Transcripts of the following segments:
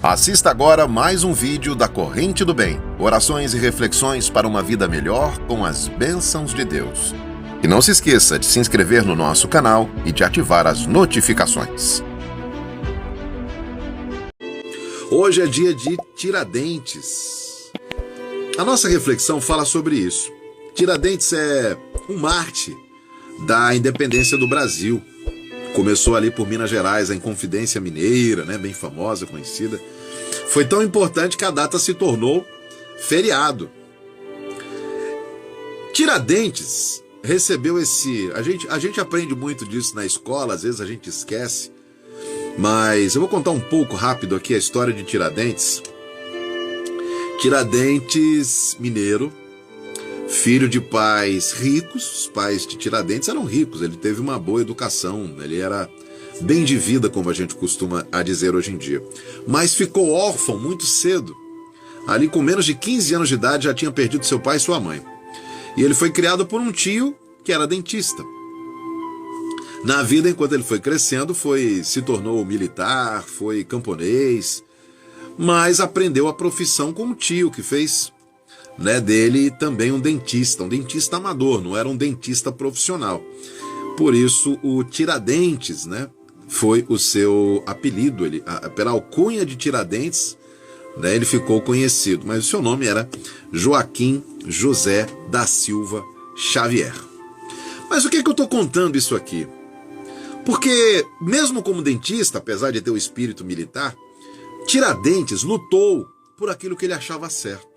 Assista agora mais um vídeo da Corrente do Bem. Orações e reflexões para uma vida melhor com as bênçãos de Deus. E não se esqueça de se inscrever no nosso canal e de ativar as notificações. Hoje é dia de Tiradentes. A nossa reflexão fala sobre isso. Tiradentes é um mártir da independência do Brasil. Começou ali por Minas Gerais, a Inconfidência Mineira, bem famosa, conhecida. Foi tão importante que a data se tornou feriado. Tiradentes recebeu esse... A gente aprende muito disso na escola, às vezes a gente esquece. Mas eu vou contar um pouco rápido aqui a história de Tiradentes. Tiradentes mineiro, filho de pais ricos. Os pais de Tiradentes eram ricos, ele teve uma boa educação, ele era bem de vida, como a gente costuma a dizer hoje em dia. Mas ficou órfão muito cedo. Ali com menos de 15 anos de idade já tinha perdido seu pai e sua mãe. E ele foi criado por um tio que era dentista. Na vida, enquanto ele foi crescendo, se tornou militar, foi camponês, mas aprendeu a profissão com o tio, que fez dele também um dentista amador, não era um dentista profissional. Por isso, o Tiradentes, foi o seu apelido, pela alcunha de Tiradentes, ele ficou conhecido, mas o seu nome era Joaquim José da Silva Xavier. Mas o que eu estou contando isso aqui? Porque, mesmo como dentista, apesar de ter o espírito militar, Tiradentes lutou por aquilo que ele achava certo.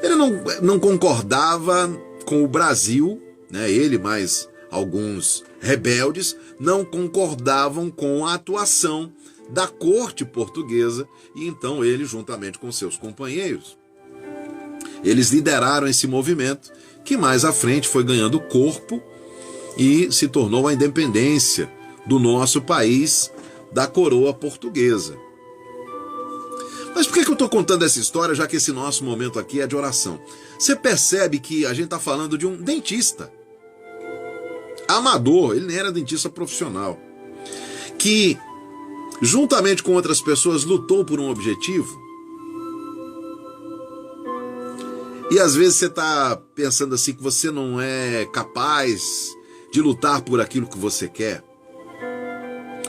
Ele não concordava com o Brasil, ele mais alguns rebeldes não concordavam com a atuação da corte portuguesa, e então ele, juntamente com seus companheiros, eles lideraram esse movimento que mais à frente foi ganhando corpo e se tornou a independência do nosso país da coroa portuguesa. Mas por que eu estou contando essa história, já que esse nosso momento aqui é de oração? Você percebe que a gente está falando de um dentista amador, ele nem era dentista profissional, que, juntamente com outras pessoas, lutou por um objetivo. E às vezes você está pensando assim que você não é capaz de lutar por aquilo que você quer,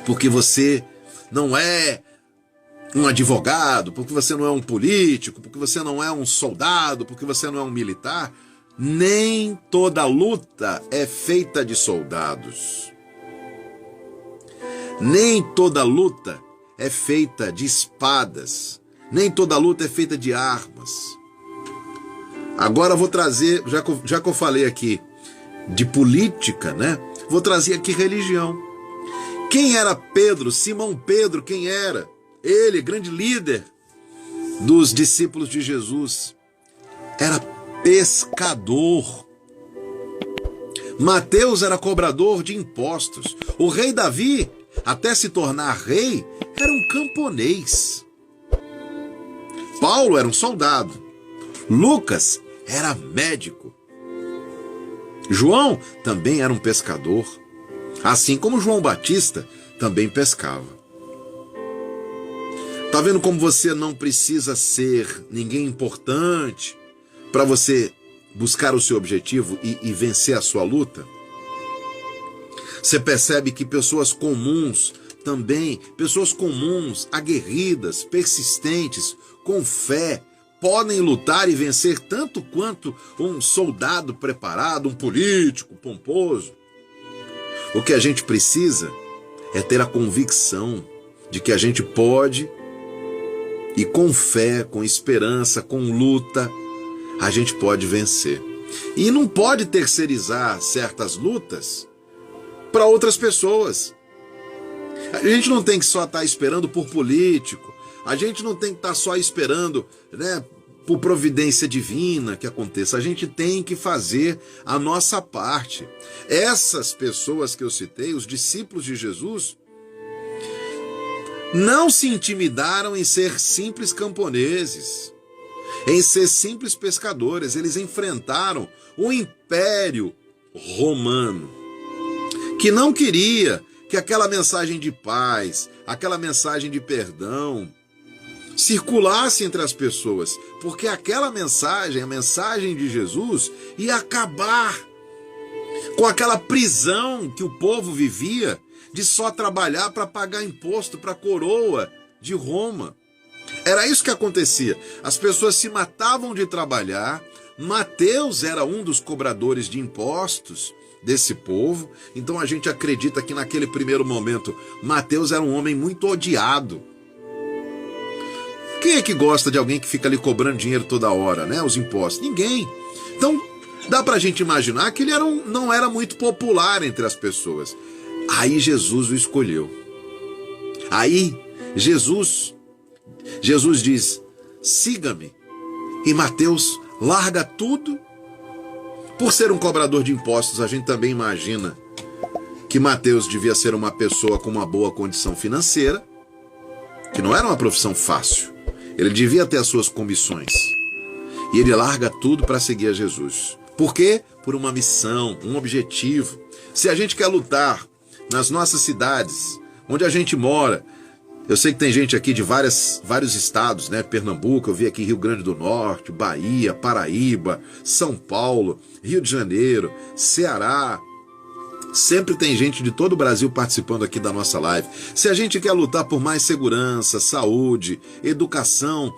porque você não é um advogado, porque você não é um político, porque você não é um soldado, porque você não é um militar. Nem toda luta é feita de soldados. Nem toda luta é feita de espadas. Nem toda luta é feita de armas. Agora eu vou trazer, já que eu falei aqui de política, vou trazer aqui religião. Quem era Pedro? Simão Pedro, quem era? Ele, grande líder dos discípulos de Jesus, era pescador. Mateus era cobrador de impostos. O rei Davi, até se tornar rei, era um camponês. Paulo era um soldado. Lucas era médico. João também era um pescador, assim como João Batista também pescava. Tá vendo como você não precisa ser ninguém importante para você buscar o seu objetivo e vencer a sua luta? Você percebe que pessoas comuns, aguerridas, persistentes, com fé, podem lutar e vencer tanto quanto um soldado preparado, um político pomposo. O que a gente precisa é ter a convicção de que a gente pode, e com fé, com esperança, com luta, a gente pode vencer. E não pode terceirizar certas lutas para outras pessoas. A gente não tem que só estar esperando por político, a gente não tem que estar só esperando, por providência divina que aconteça. A gente tem que fazer a nossa parte. Essas pessoas que eu citei, os discípulos de Jesus, não se intimidaram em ser simples camponeses, em ser simples pescadores. Eles enfrentaram o Império Romano, que não queria que aquela mensagem de paz, aquela mensagem de perdão, circulasse entre as pessoas, porque aquela mensagem, a mensagem de Jesus, ia acabar com aquela prisão que o povo vivia de só trabalhar para pagar imposto para a coroa de Roma. Era isso que acontecia. As pessoas se matavam de trabalhar. Mateus era um dos cobradores de impostos desse povo. Então a gente acredita que naquele primeiro momento Mateus era um homem muito odiado. Quem é que gosta de alguém que fica ali cobrando dinheiro toda hora, né? Os impostos? Ninguém. Então dá pra gente imaginar que ele não era muito popular entre as pessoas. Aí Jesus o escolheu. Aí Jesus diz: siga-me. E Mateus larga tudo. Por ser um cobrador de impostos, a gente também imagina que Mateus devia ser uma pessoa com uma boa condição financeira, que não era uma profissão fácil. Ele devia ter as suas comissões. E ele larga tudo para seguir a Jesus. Por quê? Por uma missão, um objetivo. Se a gente quer lutar nas nossas cidades, onde a gente mora, eu sei que tem gente aqui de vários estados, né? Pernambuco, eu vi aqui Rio Grande do Norte, Bahia, Paraíba, São Paulo, Rio de Janeiro, Ceará. Sempre tem gente de todo o Brasil participando aqui da nossa live. Se a gente quer lutar por mais segurança, saúde, educação,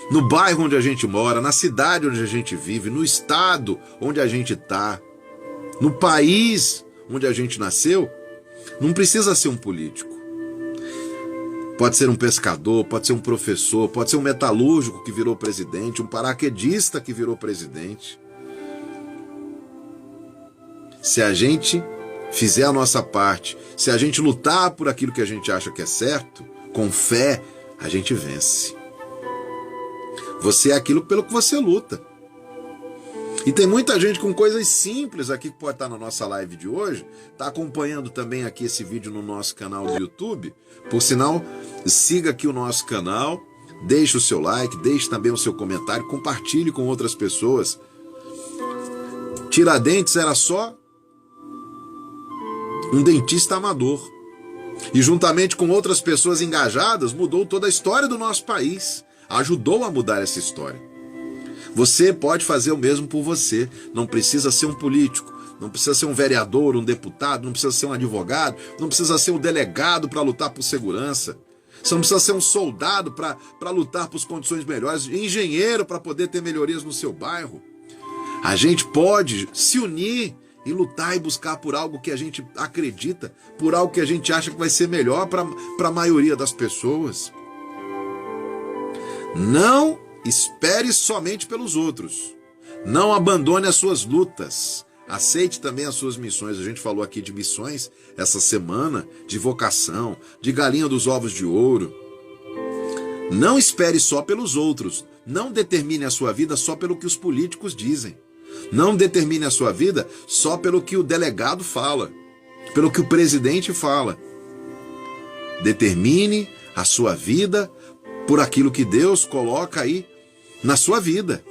no bairro onde a gente mora, na cidade onde a gente vive, no estado onde a gente está, no país onde a gente nasceu, não precisa ser um político. Pode ser um pescador, pode ser um professor, pode ser um metalúrgico que virou presidente, um paraquedista que virou presidente. Se a gente fizer a nossa parte, se a gente lutar por aquilo que a gente acha que é certo, com fé, a gente vence. Você é aquilo pelo que você luta. E tem muita gente com coisas simples aqui que pode estar na nossa live de hoje, está acompanhando também aqui esse vídeo no nosso canal do YouTube. Por sinal, siga aqui o nosso canal, deixe o seu like, deixe também o seu comentário, compartilhe com outras pessoas. Tiradentes era só um dentista amador. E juntamente com outras pessoas engajadas, mudou toda a história do nosso país. Ajudou a mudar essa história. Você pode fazer o mesmo por você. Não precisa ser um político, não precisa ser um vereador, um deputado, não precisa ser um advogado, não precisa ser um delegado para lutar por segurança. Você não precisa ser um soldado para lutar por condições melhores, engenheiro para poder ter melhorias no seu bairro. A gente pode se unir e lutar e buscar por algo que a gente acredita, por algo que a gente acha que vai ser melhor para a maioria das pessoas. Não espere somente pelos outros. Não abandone as suas lutas. Aceite também as suas missões. A gente falou aqui de missões essa semana, de vocação, de galinha dos ovos de ouro. Não espere só pelos outros. Não determine a sua vida só pelo que os políticos dizem. Não determine a sua vida só pelo que o delegado fala, pelo que o presidente fala. Determine a sua vida por aquilo que Deus coloca aí na sua vida,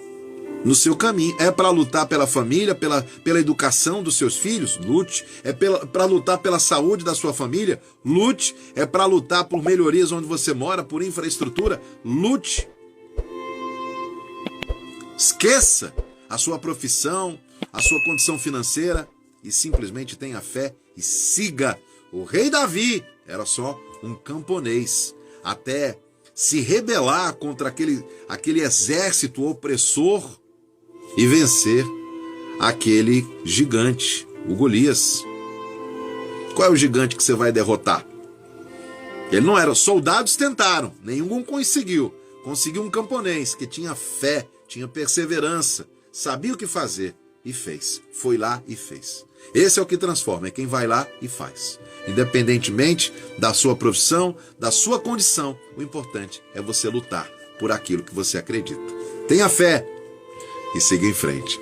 no seu caminho. É para lutar pela família, pela educação dos seus filhos? Lute. É para lutar pela saúde da sua família? Lute. É para lutar por melhorias onde você mora, por infraestrutura? Lute. Esqueça a sua profissão, a sua condição financeira e simplesmente tenha fé e siga. O rei Davi era só um camponês, até se rebelar contra aquele exército opressor e vencer aquele gigante, o Golias. Qual é o gigante que você vai derrotar? Ele não era. Soldados tentaram, nenhum conseguiu. Conseguiu um camponês que tinha fé, tinha perseverança, sabia o que fazer e fez. Foi lá e fez. Esse é o que transforma, é quem vai lá e faz. Independentemente da sua profissão, da sua condição, o importante é você lutar por aquilo que você acredita. Tenha fé e siga em frente.